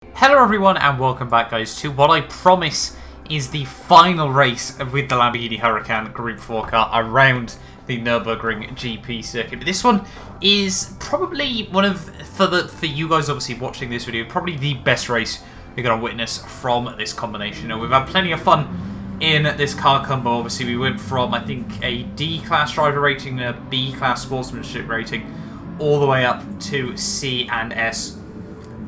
Hello everyone and welcome back guys to what I promise is the final race with the Lamborghini Huracan Group 4 car around the Nürburgring GP circuit. But this one is probably one of, for you guys obviously watching this video, probably the best race you're going to witness from this combination. You know, we've had plenty of fun in this car combo. Obviously we went from, I think, a D-class driver rating, a B-class sportsmanship rating, all the way up to C and S.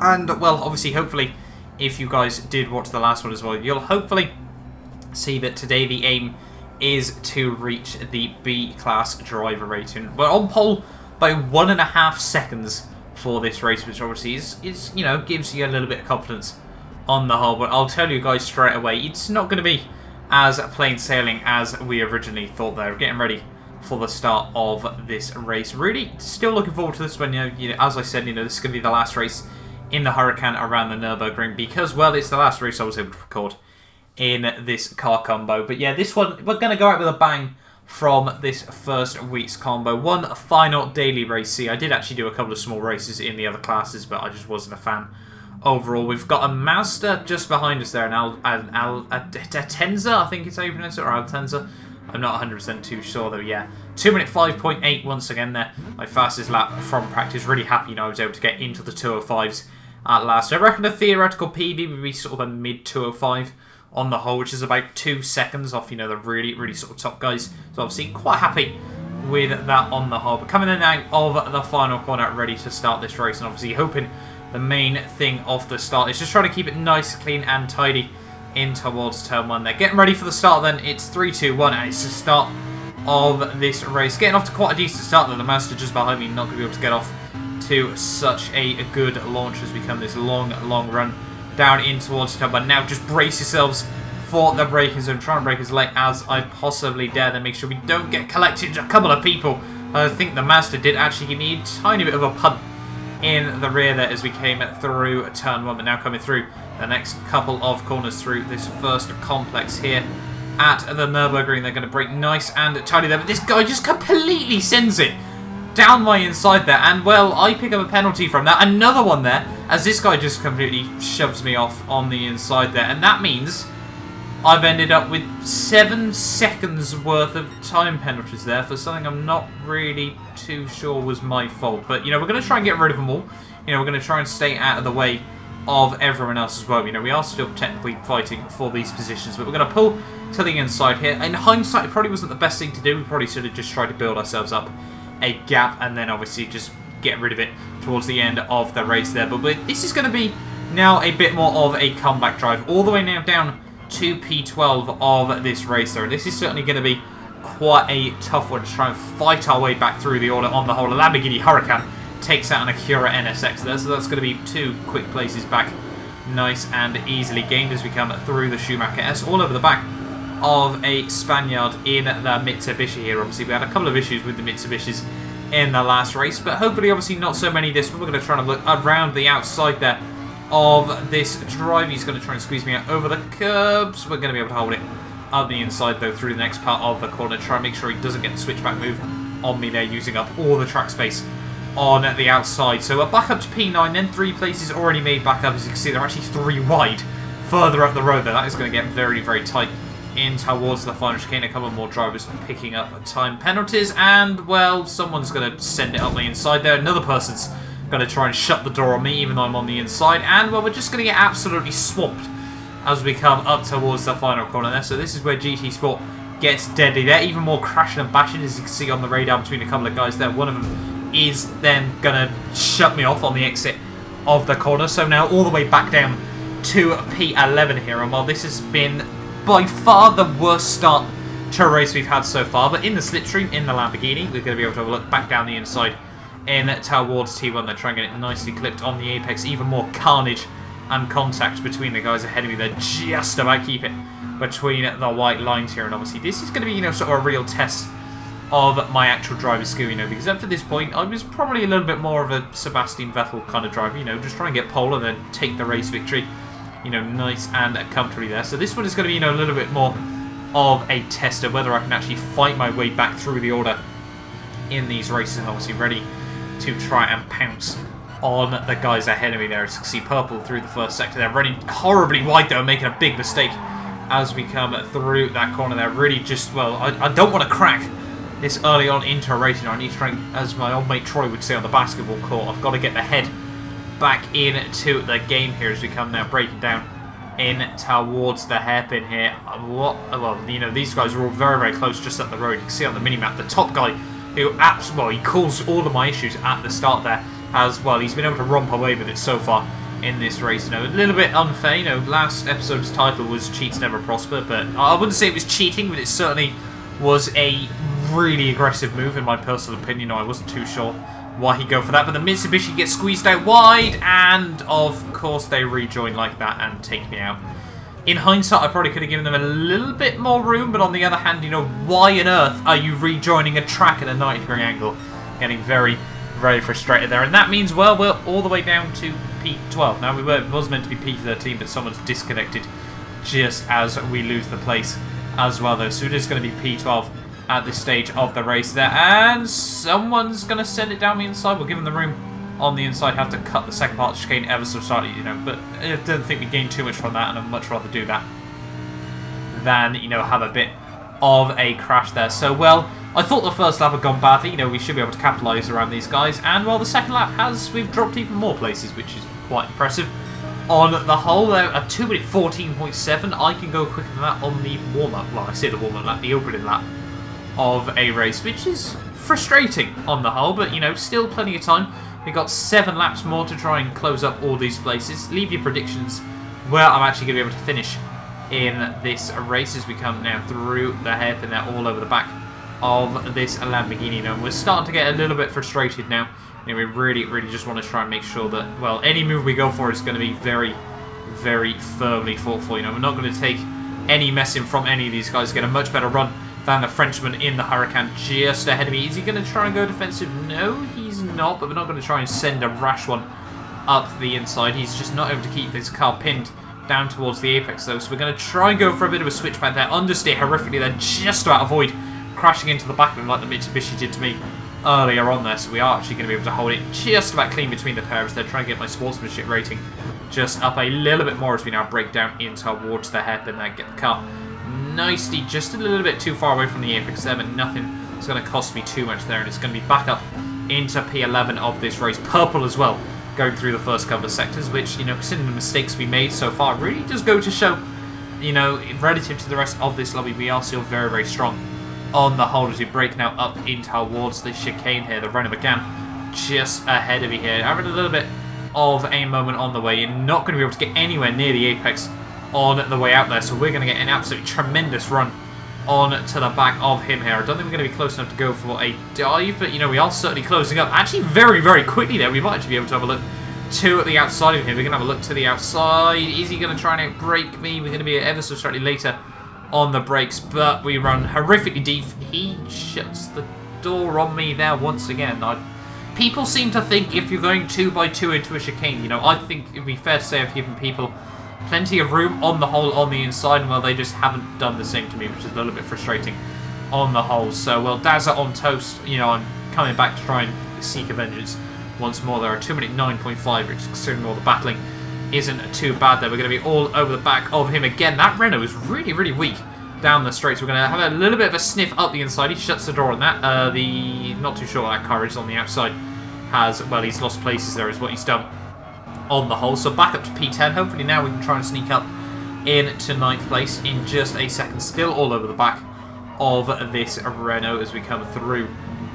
And, well, obviously, hopefully, if you guys did watch the last one as well, you'll hopefully see that today the aim is to reach the B-class driver rating. We're on pole by 1.5 seconds for this race, which obviously is you know, gives you a little bit of confidence on the whole. But I'll tell you guys straight away, it's not going to be as plain sailing as we originally thought there. We're getting ready for the start of this race. Really, still looking forward to this one. You know, as I said, you know, this is going to be the last race in the Huracan around the Nürburgring because, well, it's the last race I was able to record in this car combo. But yeah, this one, we're going to go out with a bang from this first week's combo. One final daily race. See, I did actually do a couple of small races in the other classes, but I just wasn't a fan overall. We've got a Mazda just behind us there, an Atenza, I think it's how you pronounce it, or Altenza. I'm not 100% too sure though, yeah. 2 minute 5.8 once again there. My fastest lap from practice. Really happy, you know, I was able to get into the 205s at last. So I reckon a theoretical PB would be sort of a mid 205 on the whole, which is about 2 seconds off, you know, the really sort of top guys. So obviously quite happy with that on the whole. But coming in out of the final corner, ready to start this race, and obviously hoping the main thing off the start is just trying to keep it nice, clean and tidy in towards turn 1 there. Getting ready for the start then. It's 3, 2, 1 and it's the start of this race. Getting off to quite a decent start though. The Mazda just behind me not going to be able to get off to such a good launch as we come this long run down in towards turn 1. Now just brace yourselves for the braking zone. Try and brake as late as I possibly dare. Then make sure we don't get collected. A couple of people. I think the Mazda did actually give me a tiny bit of a punt in the rear there as we came through turn 1, but now coming through the next couple of corners through this first complex here at the Nürburgring. They're going to brake nice and tidy there, but this guy just completely sends it down my inside there, and well, I pick up a penalty from that. Another one there, as this guy just completely shoves me off on the inside there, and that means I've ended up with 7 seconds worth of time penalties there for something I'm not really too sure was my fault. But, you know, we're going to try and get rid of them all. You know, we're going to try and stay out of the way of everyone else as well. You know, we are still technically fighting for these positions, but we're going to pull to the inside here. In hindsight, it probably wasn't the best thing to do. We probably should have just tried to build ourselves up a gap and then obviously just get rid of it towards the end of the race there. But this is going to be now a bit more of a comeback drive, all the way now down to P12 of this race there. And this is certainly going to be quite a tough one to try and fight our way back through the order on the whole. A Lamborghini Huracan takes out an Acura NSX there, so that's going to be 2 quick places back, nice and easily gained as we come through the Schumacher S, all over the back of a Spaniard in the Mitsubishi here. Obviously we had a couple of issues with the Mitsubishis in the last race, but hopefully obviously not so many this one. We're going to try and look around the outside there of this drive. He's going to try and squeeze me out over the curbs. We're going to be able to hold it up the inside though through the next part of the corner. Try and make sure he doesn't get the switchback move on me there, using up all the track space on the outside. So we're back up to P9 then. 3 places already made back up. As you can see, they're actually 3 wide further up the road there. That is going to get very tight in towards the final chicane. A couple more drivers picking up time penalties, and well, someone's going to send it up the inside there. Another person's going to try and shut the door on me even though I'm on the inside, and well, we're just going to get absolutely swamped as we come up towards the final corner there. So this is where GT Sport gets deadly. They're even more crashing and bashing, as you can see on the radar between a couple of guys there. One of them is then going to shut me off on the exit of the corner. So now all the way back down to P11 here, and while this has been by far the worst start to a race we've had so far, but in the slipstream, in the Lamborghini, we're going to be able to have a look back down the inside in towards T1. They're trying to get it nicely clipped on the apex. Even more carnage and contact between the guys ahead of me. They're just about keep it between the white lines here, and obviously this is going to be, you know, sort of a real test of my actual driver skill, you know, because up to this point I was probably a little bit more of a Sebastian Vettel kind of driver, you know, just try and get pole and then take the race victory, you know, nice and comfortably there. So this one is going to be, you know, a little bit more of a test of whether I can actually fight my way back through the order in these races, and obviously ready to try and pounce on the guys ahead of me there. As you can see, purple through the first sector there, running horribly wide though, making a big mistake as we come through that corner there. Really just, well, I don't want to crack this early on into a racing. I need to try, as my old mate Troy would say on the basketball court, I've got to get the head back into the game here as we come now breaking down in towards the hairpin here. Well, you know, these guys are all very, very close just up the road. You can see on the minimap the top guy who he caused all of my issues at the start there. As well, he's been able to romp away with it so far in this race. You know, a little bit unfair. You know, last episode's title was Cheats Never Prosper, but I wouldn't say it was cheating, but it certainly was a really aggressive move in my personal opinion. I wasn't too sure why he'd go for that, but the Mitsubishi gets squeezed out wide, and of course they rejoin like that and take me out. In hindsight, I probably could have given them a little bit more room, but on the other hand, you know, why on earth are you rejoining a track at a 90-degree angle? Getting very, very frustrated there, and that means, well, we're all the way down to P12. Now, it was meant to be P13, but someone's disconnected just as we lose the place as well, though. So it is going to be P12 at this stage of the race there, and someone's going to send it down the inside. We'll give them the room on the inside, have to cut the second part of the chicane ever so slightly, you know, but I don't think we gain too much from that, and I'd much rather do that than, you know, have a bit of a crash there. So, well, I thought the first lap had gone badly. You know, we should be able to capitalise around these guys. And, well, the second lap we've dropped even more places, which is quite impressive. On the whole, though, a 2 minute 14.7. I can go quicker than that on the warm-up. Well, I say the warm-up lap, the opening lap of a race, which is frustrating on the whole. But, you know, still plenty of time. We've got 7 laps more to try and close up all these places. Leave your predictions where I'm actually going to be able to finish in this race as we come now through the hairpin there, all over the back of this Lamborghini. Now, we're starting to get a little bit frustrated now. You know, we really, really just want to try and make sure that, well, any move we go for is going to be very, very firmly fought for. You know, we're not going to take any messing from any of these guys. Get a much better run than the Frenchman in the Huracan just ahead of me. Is he going to try and go defensive? No, he's not, but we're not going to try and send a rash one up the inside. He's just not able to keep this car pinned down towards the apex, though, so we're going to try and go for a bit of a switchback there. Understeer horrifically there, just about avoid crashing into the back of him like the Mitsubishi did to me earlier on there, so we are actually going to be able to hold it just about clean between the pairs. They're trying to get my sportsmanship rating just up a little bit more as we now break down in towards the hairpin there. Get the car nicely just a little bit too far away from the apex there, but nothing is going to cost me too much there, and it's going to be back up into P11 of this race. Purple as well, going through the first couple of sectors, which, you know, considering the mistakes we made so far, really does go to show, you know, relative to the rest of this lobby, we are still very, very strong on the whole as we break now up in towards the chicane here. The Renault Megane just ahead of me here, having a little bit of a moment on the way in, not going to be able to get anywhere near the apex on the way out there, so we're going to get an absolutely tremendous run on to the back of him here. I don't think we're going to be close enough to go for a dive, but, you know, we are certainly closing up. Actually, very, very quickly there. We might actually be able to have a look at the outside of him. We're going to have a look to the outside. Is he going to try and outbrake me? We're going to be ever so slightly later on the brakes, but we run horrifically deep. He shuts the door on me there once again. People seem to think if you're going 2x2 into a chicane, you know, I think it'd be fair to say I've given people plenty of room on the whole on the inside, and, well, they just haven't done the same to me, which is a little bit frustrating on the whole. So, well, Dazza on toast. You know, I'm coming back to try and seek a vengeance once more. There are 2 minute 9.5, which, considering all the battling, isn't too bad there. We're going to be all over the back of him again. That Renault is really, really weak down the straight, so we're going to have a little bit of a sniff up the inside. He shuts the door on that. Not too sure what that car is on the outside. Well, he's lost places there is what he's done on the whole. So back up to P10. Hopefully now we can try and sneak up into 9th place in just a second. Still all over the back of this Renault as we come through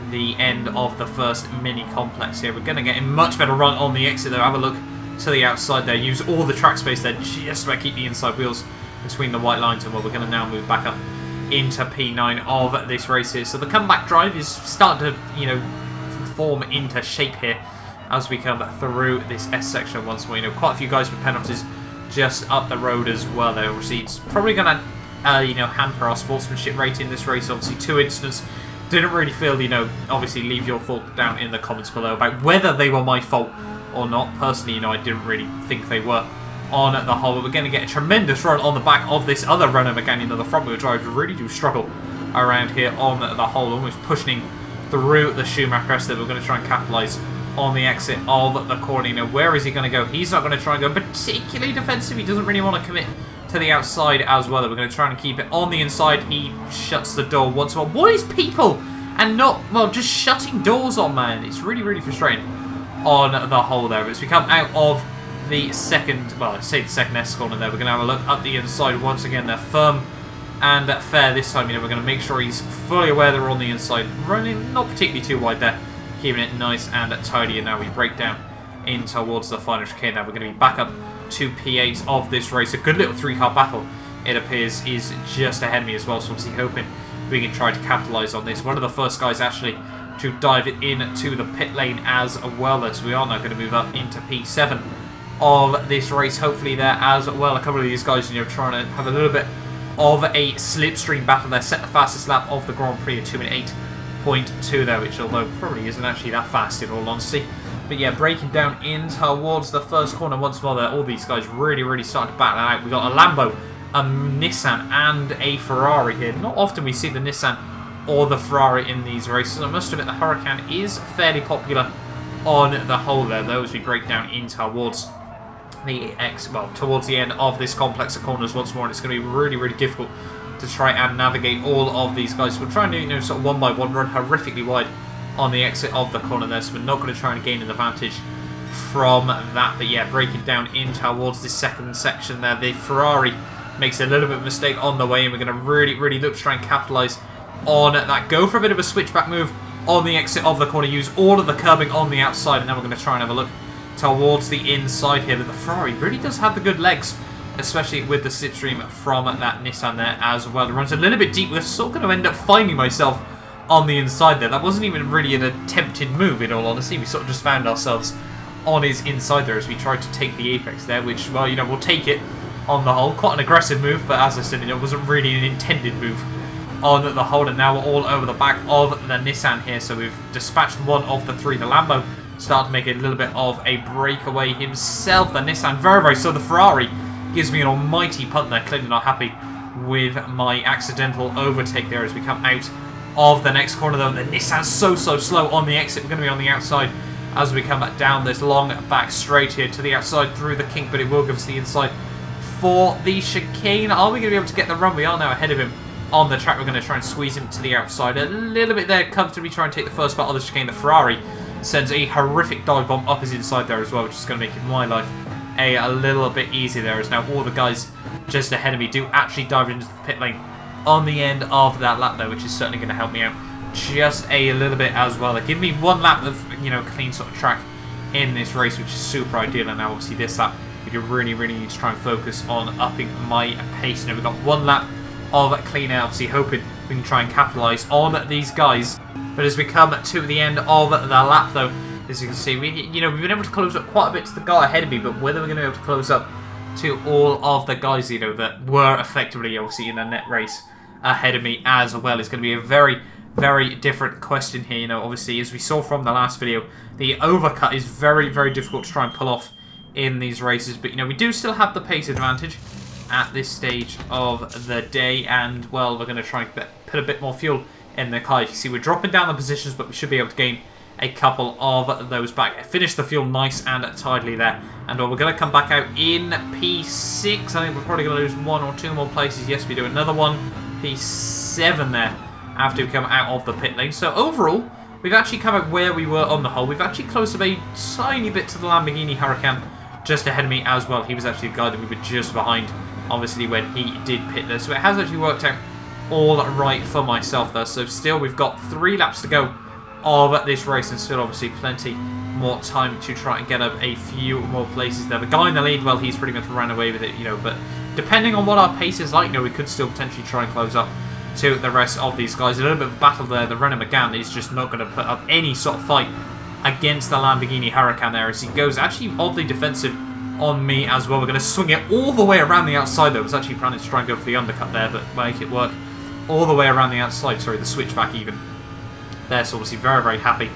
the end of the first mini complex here. We're going to get a much better run on the exit though. Have a look to the outside there. Use all the track space there just about keep the inside wheels between the white lines, and, well, we're going to now move back up into P9 of this race here. So the comeback drive is starting to, you know, form into shape here as we come through this S section once more. You know, quite a few guys with penalties just up the road as well there. Obviously, it's probably going to, you know, hamper our sportsmanship rating in this race. Obviously, 2 incidents. Didn't really feel, you know, obviously leave your thought down in the comments below about whether they were my fault or not. Personally, you know, I didn't really think they were on the whole. But we're going to get a tremendous run on the back of this other Renault Megane. You know, the front wheel drives really do struggle around here on the whole, almost pushing through the Schumacher S there. We're going to try and capitalise on the exit of the corner. You know, where is he going to go? He's not going to try and go particularly defensive. He doesn't really want to commit to the outside as well. We're going to try and keep it on the inside. He shuts the door once more. What is people and not, well, just shutting doors on, man? It's really, really frustrating on the whole there. As we come out of the second, well, I'd say the second S corner there, we're going to have a look up the inside once again. They're firm and fair this time. You know, we're going to make sure he's fully aware they're on the inside. Running not particularly too wide there. Keeping it nice and tidy. And now we break down in towards the final chicane. Now we're going to be back up to P8 of this race. A good little 3-car battle, it appears, is just ahead of me as well. So obviously hoping we can try to capitalise on this. One of the first guys actually to dive it into the pit lane as well, as we are now going to move up into P7 of this race. Hopefully there as well. A couple of these guys, you know, trying to have a little bit of a slipstream battle there. Set the fastest lap of the Grand Prix at 2:08.2 there, which although probably isn't actually that fast in all honesty. But yeah, breaking down in towards the first corner once more there. All these guys really, really starting to battle out. We've got a Lambo, a Nissan and a Ferrari here. Not often we see the Nissan or the Ferrari in these races. I must admit the Huracan is fairly popular on the whole there, though, as we break down in towards the towards the end of this complex of corners once more. And it's going to be really, really difficult to try and navigate all of these guys. We're trying to, you know, sort of one by one run horrifically wide on the exit of the corner there, so we're not going to try and gain an advantage from that. But yeah, breaking down in towards this second section there, the Ferrari makes a little bit of a mistake on the way, and we're going to really, really look to try and capitalise on that. Go for a bit of a switchback move on the exit of the corner, use all of the curbing on the outside, and then we're going to try and have a look towards the inside here. But the Ferrari really does have the good legs, especially with the slipstream from that Nissan there as well. It runs a little bit deep. We're sort of going to end up finding myself on the inside there. That wasn't even really an attempted move, in all honesty. We sort of just found ourselves on his inside there as we tried to take the apex there, which, well, you know, we'll take it on the whole. Quite an aggressive move, but as I said, you know, it wasn't really an intended move on the whole. And now we're all over the back of the Nissan here, so we've dispatched one of the three. The Lambo started to make a little bit of a breakaway himself. The Nissan, very, very slow. The Ferrari gives me an almighty punt there. Clearly not happy with my accidental overtake there as we come out of the next corner though. The Nissan's so slow on the exit. We're going to be on the outside as we come back down this long back straight here to the outside through the kink, but it will give us the inside for the chicane. Are we going to be able to get the run? We are now ahead of him on the track. We're going to try and squeeze him to the outside a little bit there, comfortably try and take the first part of the chicane. The Ferrari sends a horrific dive bomb up his inside there as well, which is going to make my life a little bit easier there, as now all the guys just ahead of me do actually dive into the pit lane on the end of that lap there, which is certainly going to help me out just a little bit as well. They give me one lap of, you know, clean sort of track in this race, which is super ideal. And now obviously this lap we do really need to try and focus on upping my pace. Now we've got one lap of clean air, obviously hoping we can try and capitalise on these guys. But as we come to the end of the lap though, as you can see, we've been able to close up quite a bit to the guy ahead of me, but whether we're going to be able to close up to all of the guys, you know, that were effectively obviously in a net race ahead of me as well is going to be a very, very different question here. You know, obviously, as we saw from the last video, the overcut is very, very difficult to try and pull off in these races, but you know, we do still have the pace advantage at this stage of the day, and well, we're going to try and put a bit more fuel in the car. You can see we're dropping down the positions, but we should be able to gain a couple of those back. Finish the fuel nice and tidily there, and we're going to come back out in P6. I think we're probably going to lose one or two more places. Yes, we do another one, P7 there, after we come out of the pit lane. So overall, we've actually come out where we were on the whole. We've actually closed up a tiny bit to the Lamborghini Huracan just ahead of me as well. He was actually the guy that we were just behind, obviously, when he did pit there. So it has actually worked out all right for myself there. So still, we've got 3 laps to go of this race, and still obviously plenty more time to try and get up a few more places there. The guy in the lead, well, he's pretty much ran away with it, you know, but depending on what our pace is like, you know, we could still potentially try and close up to the rest of these guys. A little bit of a battle there. The Renault Megane is just not going to put up any sort of fight against the Lamborghini Huracan there, as he goes actually oddly defensive on me as well. We're going to swing it all the way around the outside though. I was actually planning to try and go for the undercut there, but make it work all the way around the outside. Sorry, the switchback even there. So obviously very, very happy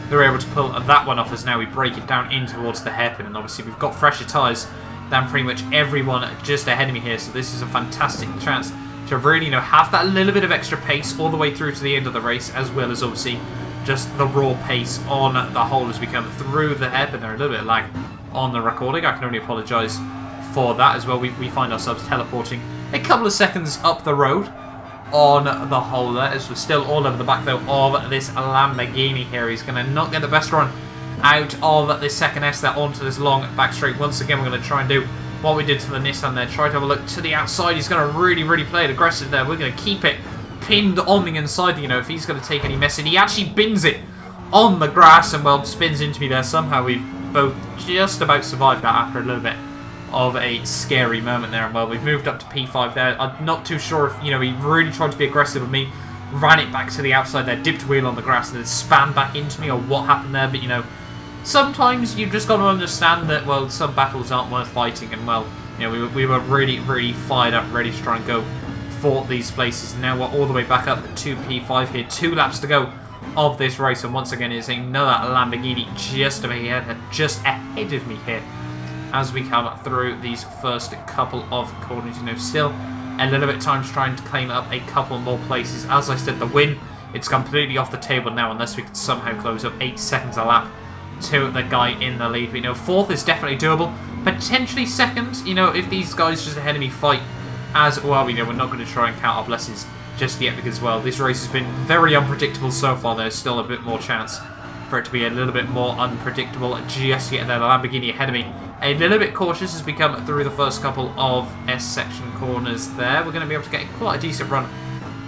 they were able to pull that one off, as now we break it down in towards the hairpin. And obviously we've got fresher tyres than pretty much everyone just ahead of me here, so this is a fantastic chance to really, you know, have that little bit of extra pace all the way through to the end of the race, as well as obviously just the raw pace on the whole as we come through the hairpin there. A little bit of lag on the recording. I can only apologise for that as well. We find ourselves teleporting a couple of seconds up the road on the whole there, as we're still all over the back though of this Lamborghini here. He's going to not get the best run out of this second S there onto this long back straight. Once again, we're going to try and do what we did to the Nissan there. Try to have a look to the outside. He's going to really play it aggressive there. We're going to keep it pinned on the inside. You know, if he's going to take any mess in, he actually bins it on the grass and, well, spins into me there. Somehow we've both just about survived that after a little bit of a scary moment there. And, well, we've moved up to P5 there. I'm not too sure if, you know, he really tried to be aggressive with me, ran it back to the outside there, dipped wheel on the grass and then span back into me, or what happened there. But, you know, sometimes you've just got to understand that, well, some battles aren't worth fighting. And, well, you know, we were really fired up, ready to try and go for these places. Now we're all the way back up to P5 here. 2 laps to go of this race, and once again it's another Lamborghini just ahead of me here as we come through these first couple of corners. You know, still a little bit of time to try and claim up a couple more places. As I said, the win, it's completely off the table now unless we can somehow close up 8 seconds a lap to the guy in the lead. But, you know, 4th is definitely doable, potentially 2nd, you know, if these guys just ahead of me fight as well. You know, we're not going to try and count our blessings just yet because, well, this race has been very unpredictable so far. There's still a bit more chance for it to be a little bit more unpredictable just yet. There, the Lamborghini ahead of me, a little bit cautious as we come through the first couple of S-section corners there. We're going to be able to get quite a decent run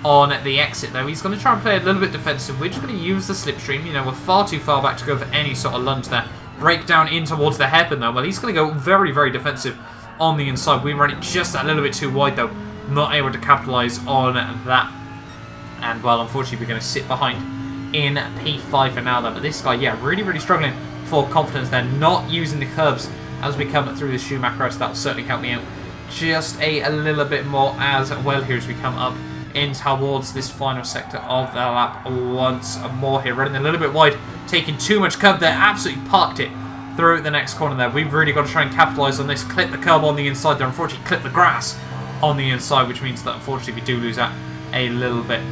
on the exit though. He's going to try and play a little bit defensive. We're just going to use the slipstream. You know, we're far too far back to go for any sort of lunge there. Break down in towards the hairpin though. Well, he's going to go very defensive on the inside. We run it just a little bit too wide though. Not able to capitalise on that. And, well, unfortunately we're going to sit behind in P5 for now though. But this guy, yeah, really struggling for confidence there. Not using the curbs as we come through the Schumacher S. That'll certainly help me out just a little bit more as well here as we come up in towards this final sector of the lap once more here. Running a little bit wide, taking too much curb there. Absolutely parked it through the next corner there. We've really got to try and capitalise on this. Clip the curb on the inside there. Unfortunately, clip the grass on the inside, which means that unfortunately we do lose out a little bit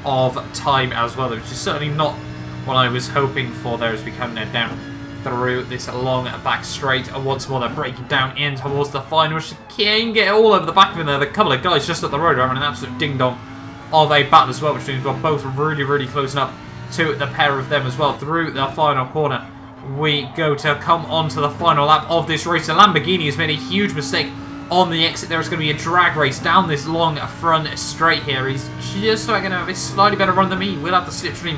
of time as well, which is certainly not what I was hoping for there as we come down through this long back straight. And once more they're breaking down in towards the final. Can get all over the back of him there. The couple of guys just up the road are having an absolute ding-dong of a battle as well, which means we're both really closing up to the pair of them as well. Through the final corner we go to come on to the final lap of this race. The Lamborghini has made a huge mistake on the exit. There is going to be a drag race down this long front straight here. He's just going to have a slightly better run than me. We'll have the slipstream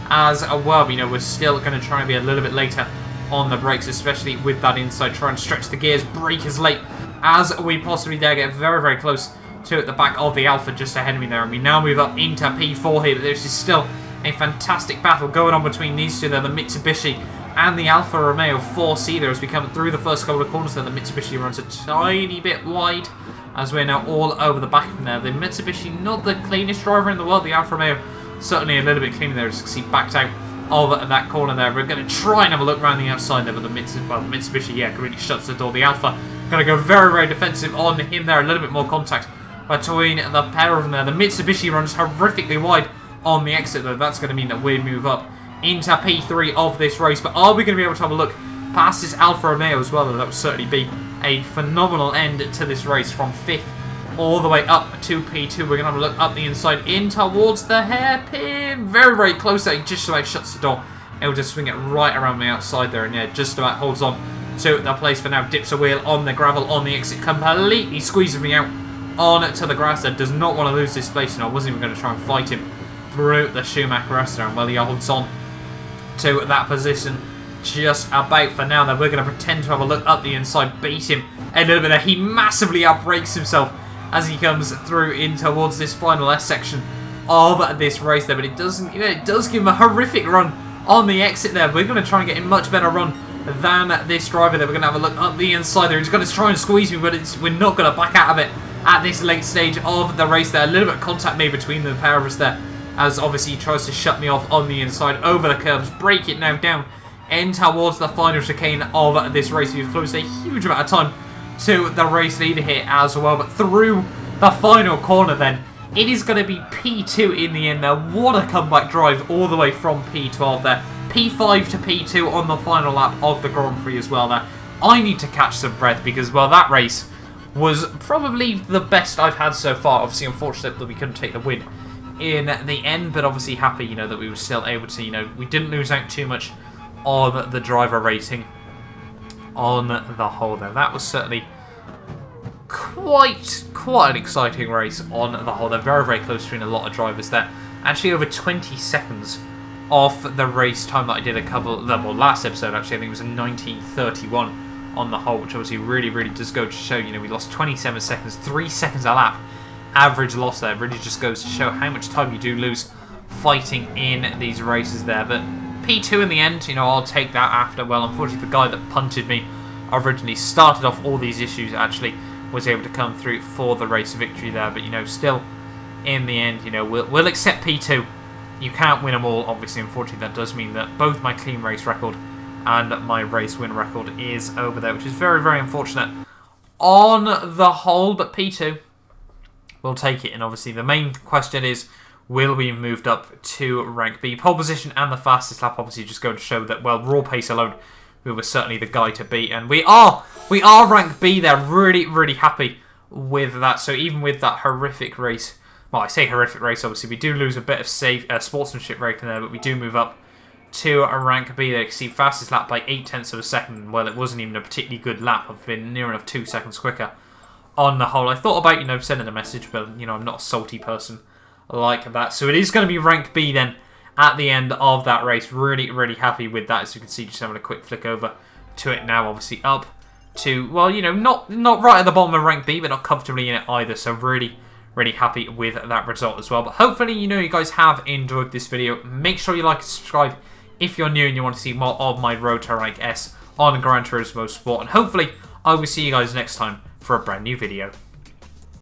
as well. You know, we're still going to try and be a little bit later on the brakes, especially with that inside. Try and stretch the gears, brake as late as we possibly dare. Get very close to the back of the Alfa just ahead of me there. And we now move up into P4 here. But there's still a fantastic battle going on between these two there, the Mitsubishi and the Alfa Romeo 4C there as we come through the first couple of corners there. The Mitsubishi runs a tiny bit wide as we're now all over the back of them there. The Mitsubishi, not the cleanest driver in the world. The Alfa Romeo certainly a little bit cleaner there as you can see backed out of that corner there. We're going to try and have a look around the outside there, but the Mitsubishi, yeah, really shuts the door. The Alfa going to go very defensive on him there. A little bit more contact between the pair of them there. The Mitsubishi runs horrifically wide on the exit though. That's going to mean that we move up into P3 of this race. But are we going to be able to have a look past this Alfa Romeo as well? That would certainly be a phenomenal end to this race from 5th all the way up to P2. We're going to have a look up the inside in towards the hairpin. Very close there. He just about shuts the door. He'll just swing it right around the outside there. And yeah, just about holds on to the place for now. Dips a wheel on the gravel on the exit. Completely squeezes me out on to the grass there. Does not want to lose this place. And I wasn't even going to try and fight him through the Schumacher S there. And well, he holds on to that position just about for now. Then we're going to pretend to have a look up the inside, beat him a little bit there. He massively outbrakes himself as he comes through in towards this final S section of this race there. But it doesn't, you know, it does give him a horrific run on the exit there. We're going to try and get a much better run than this driver there. We're going to have a look up the inside there. He's going to try and squeeze me, but we're not going to back out of it at this late stage of the race there. A little bit of contact made between the pair of us there, as obviously he tries to shut me off on the inside over the curbs. Break it now down in towards the final chicane of this race. We've closed a huge amount of time to the race leader here as well. But through the final corner then it is going to be P2 in the end there. What a comeback drive all the way from P12 there. P5 to P2 on the final lap of the Grand Prix as well there. I need to catch some breath because, well, that race was probably the best I've had so far. Obviously, unfortunately, we couldn't take the win in the end, but obviously happy, you know, that we were still able to, you know, we didn't lose out too much on the driver rating on the whole there. That was certainly quite an exciting race on the whole. They're very close between a lot of drivers there. Actually, over 20 seconds off the race time that I did well, last episode actually, I think it was in 1931 on the whole, which obviously really does go to show, you know, we lost 27 seconds, 3 seconds a lap average loss there. It really just goes to show how much time you do lose fighting in these races there. But P2 in the end, you know, I'll take that after. Well, unfortunately, the guy that punted me originally started off all these issues, actually was able to come through for the race victory there. But, you know, still in the end, you know, we'll accept P2. You can't win them all, obviously. Unfortunately, that does mean that both my clean race record and my race win record is over there, which is very unfortunate on the whole. But P2, we'll take it. And obviously, the main question is, will we move up to rank B? Pole position and the fastest lap obviously just go to show that, well, raw pace alone, we were certainly the guy to beat. And we are rank B there. Really happy with that. So even with that horrific race, well, I say horrific race, obviously, we do lose a bit of sportsmanship rating there, but we do move up to a rank B there. You can see fastest lap by 0.8 of a second. Well, it wasn't even a particularly good lap. I've been near enough 2 seconds quicker on the whole. I thought about, you know, sending a message, but, you know, I'm not a salty person like that. So it is going to be rank B then at the end of that race. Really happy with that. As you can see, just having a quick flick over to it now, obviously up to, well, you know, not right at the bottom of rank B, but not comfortably in it either. So really happy with that result as well. But hopefully, you know, you guys have enjoyed this video. Make sure you like and subscribe if you're new and you want to see more of my road to rank S on Gran Turismo Sport. And hopefully, I will see you guys next time for a brand new video.